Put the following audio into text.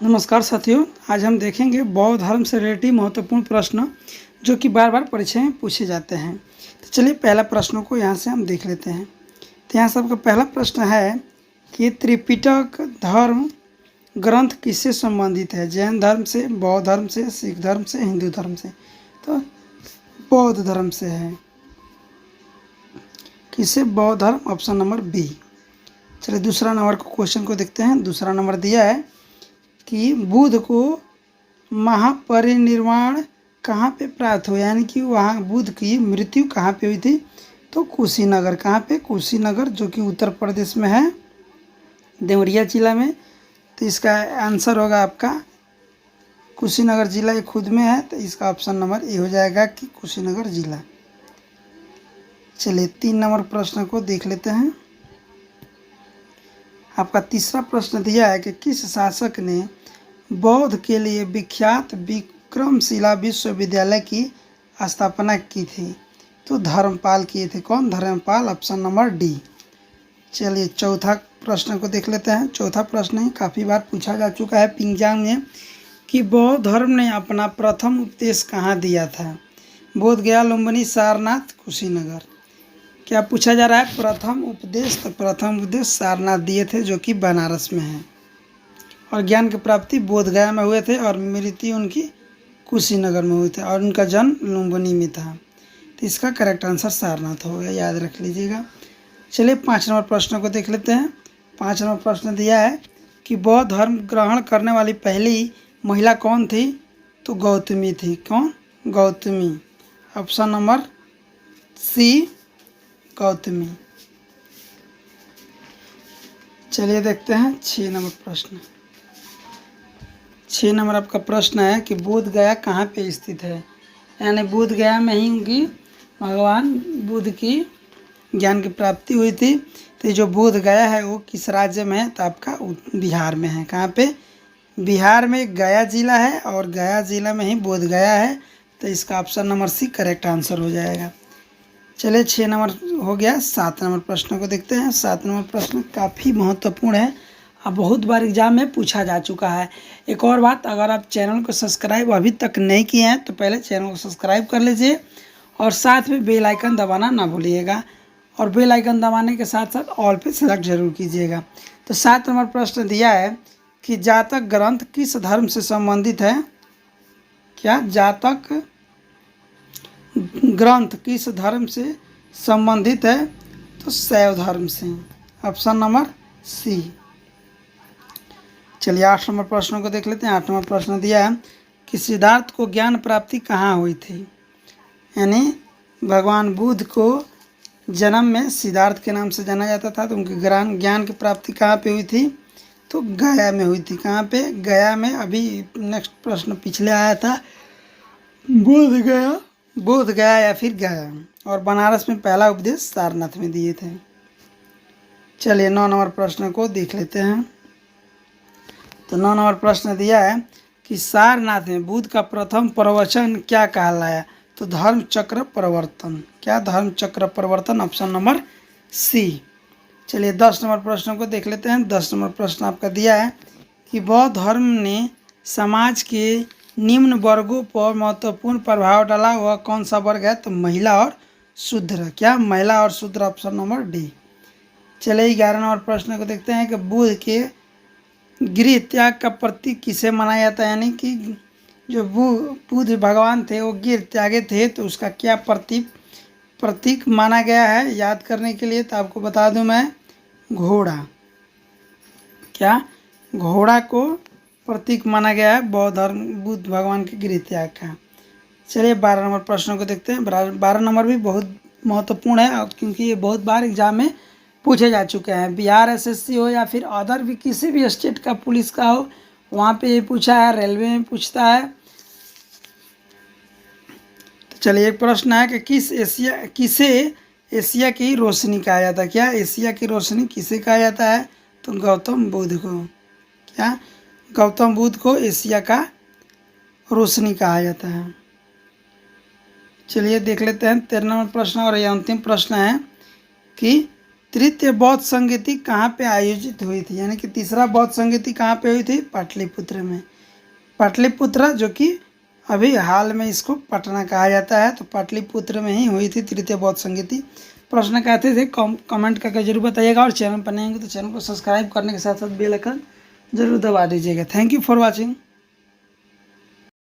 नमस्कार साथियों, आज हम देखेंगे बौद्ध धर्म से रिलेटेड महत्वपूर्ण प्रश्न जो कि बार बार परीक्षा में पूछे जाते हैं। तो चलिए पहला प्रश्नों को यहाँ से हम देख लेते हैं। तो यहाँ सबका पहला प्रश्न है कि त्रिपिटक धर्म ग्रंथ किससे संबंधित है? जैन धर्म से, बौद्ध धर्म से, सिख धर्म से, हिंदू धर्म से? तो बौद्ध धर्म से है। किससे? बौद्ध धर्म, ऑप्शन नंबर बी। चलिए दूसरा नंबर को क्वेश्चन को देखते हैं। दूसरा नंबर दिया है कि बुद्ध को महापरिनिर्वाण कहाँ पे प्राप्त हुआ, यानी कि वहाँ बुद्ध की मृत्यु कहाँ पे हुई थी? तो कुशीनगर। कहाँ पे? कुशीनगर, जो कि उत्तर प्रदेश में है, देवरिया जिला में। तो इसका आंसर होगा आपका कुशीनगर जिला, ये खुद में है, तो इसका ऑप्शन नंबर ए हो जाएगा कि कुशीनगर जिला। चलिए 3 नंबर प्रश्न को देख लेते हैं। आपका तीसरा प्रश्न दिया है कि किस शासक ने बौद्ध के लिए विख्यात विक्रमशिला विश्वविद्यालय की स्थापना की थी? तो धर्मपाल किए थे। कौन? Dharmpal, option number D. चलिए चौथा प्रश्न को देख लेते हैं। चौथा प्रश्न ही काफ़ी बार पूछा जा चुका है एग्जाम में कि बौद्ध धर्म ने अपना प्रथम उपदेश कहाँ दिया था? बोध गया, लुम्बिनी, सारनाथ, कुशीनगर? क्या पूछा जा रहा है? प्रथम उपदेश। तो प्रथम उपदेश सारनाथ दिए थे, जो कि बनारस में है, और ज्ञान की प्राप्ति बोध गया में हुए थे, और मृत्यु उनकी कुशीनगर में हुई थी, और उनका जन्म लुम्बिनी में था। तो इसका करेक्ट आंसर सारनाथ होगा, याद रख लीजिएगा। चलिए 5 नंबर प्रश्न को देख लेते हैं। 5 नंबर प्रश्न दिया है कि बौद्ध धर्म ग्रहण करने वाली पहली महिला कौन थी? तो गौतमी थी। कौन? Gautami, option number C, Gautami. चलिए देखते हैं 6 नंबर प्रश्न। 6 नंबर आपका प्रश्न है कि बोध गया कहाँ पे स्थित है? यानी बोध गया में ही उनकी भगवान बुद्ध की ज्ञान की प्राप्ति हुई थी। तो जो बोध गया है वो किस राज्य में है? तो आपका बिहार में है। कहाँ पे? बिहार में गया जिला है, और गया जिला में ही बोध गया है। तो इसका option number C correct answer हो जाएगा। चलिए 6 नंबर हो गया। 7 नंबर प्रश्न को देखते हैं। 7 नंबर प्रश्न काफ़ी महत्वपूर्ण है, अब बहुत बार एग्जाम में पूछा जा चुका है। एक और बात, अगर आप चैनल को सब्सक्राइब अभी तक नहीं किए हैं तो पहले चैनल को सब्सक्राइब कर लीजिए, और साथ में बेल आइकन दबाना ना भूलिएगा, और बेल आइकन दबाने के साथ साथ ऑल पे सेलेक्ट जरूर कीजिएगा। तो 7 नंबर प्रश्न दिया है कि जातक ग्रंथ किस धर्म से संबंधित है? क्या? जातक ग्रंथ किस धर्म से संबंधित है? तो शैव धर्म से, ऑप्शन नंबर सी। चलिए 8 नंबर प्रश्नों को देख लेते हैं। 8 नंबर प्रश्न दिया है कि सिद्धार्थ को ज्ञान प्राप्ति कहाँ हुई थी? यानी भगवान बुद्ध को जन्म में सिद्धार्थ के नाम से जाना जाता था, तो उनके ज्ञान की प्राप्ति कहाँ पे हुई थी? तो गया में हुई थी। कहाँ पे? गया में। अभी नेक्स्ट प्रश्न पिछले आया था, बोध गया या फिर गया, और बनारस में पहला उपदेश सारनाथ में दिए थे। चलिए 9 नंबर प्रश्न को देख लेते हैं। तो 9 नंबर प्रश्न दिया है कि सारनाथ में बुद्ध का प्रथम प्रवचन क्या कहलाया? तो धर्म चक्र प्रवर्तन। क्या? धर्म चक्र प्रवर्तन, ऑप्शन नंबर सी। चलिए 10 नंबर प्रश्न को देख लेते हैं। 10 नंबर प्रश्न आपका दिया है कि बौद्ध धर्म ने समाज के निम्न वर्गों पर महत्वपूर्ण प्रभाव डाला, वह कौन सा वर्ग है? तो महिला और शूद्र। क्या? महिला और शूद्र, ऑप्शन नंबर डी। चलिए 11 नंबर प्रश्न को देखते हैं कि बुद्ध के गृह त्याग का प्रतीक किसे मनाया जाता है? यानी कि जो बुद्ध भगवान थे वो गृह त्यागे थे, तो उसका क्या प्रतीक माना गया है? याद करने के लिए तो आपको बता दूं मैं, घोड़ा। क्या? घोड़ा को प्रतीक माना गया है बौद्ध धर्म, बुद्ध भगवान के गृह त्याग का। चलिए 12 नंबर प्रश्नों को देखते हैं। 12 नंबर भी बहुत महत्वपूर्ण है, क्योंकि ये बहुत बार एग्जाम में पूछे जा चुके हैं। बिहार एसएससी हो या फिर अदर भी किसी भी स्टेट का पुलिस का हो, वहाँ पे ये पूछा है, रेलवे में पूछता है। तो चलिए एक प्रश्न है कि किसे एशिया की रोशनी कहा जाता है? क्या? एशिया की रोशनी किसे कहा जाता है? तो गौतम बुद्ध को। क्या? गौतम बुद्ध को एशिया का रोशनी कहा जाता है। चलिए देख लेते हैं 13 नंबर प्रश्न, और यह अंतिम प्रश्न है कि तृतीय बौद्ध संगीति कहाँ पे आयोजित हुई थी, यानी कि तीसरा बौद्ध संगीति कहाँ पे हुई थी, पाटलिपुत्र में। पाटलिपुत्र जो कि अभी हाल में इसको पटना कहा जाता है, तो पाटलिपुत्र में ही हुई थी तृतीय बौद्ध संगीति। प्रश्न कहते थे कमेंट करके जरूर बताइएगा, और चैनल पर नहीं होंगे तो चैनल को सब्सक्राइब करने के साथ साथ बेल आइकन जरूर दबा दीजिएगा। Thank you for watching.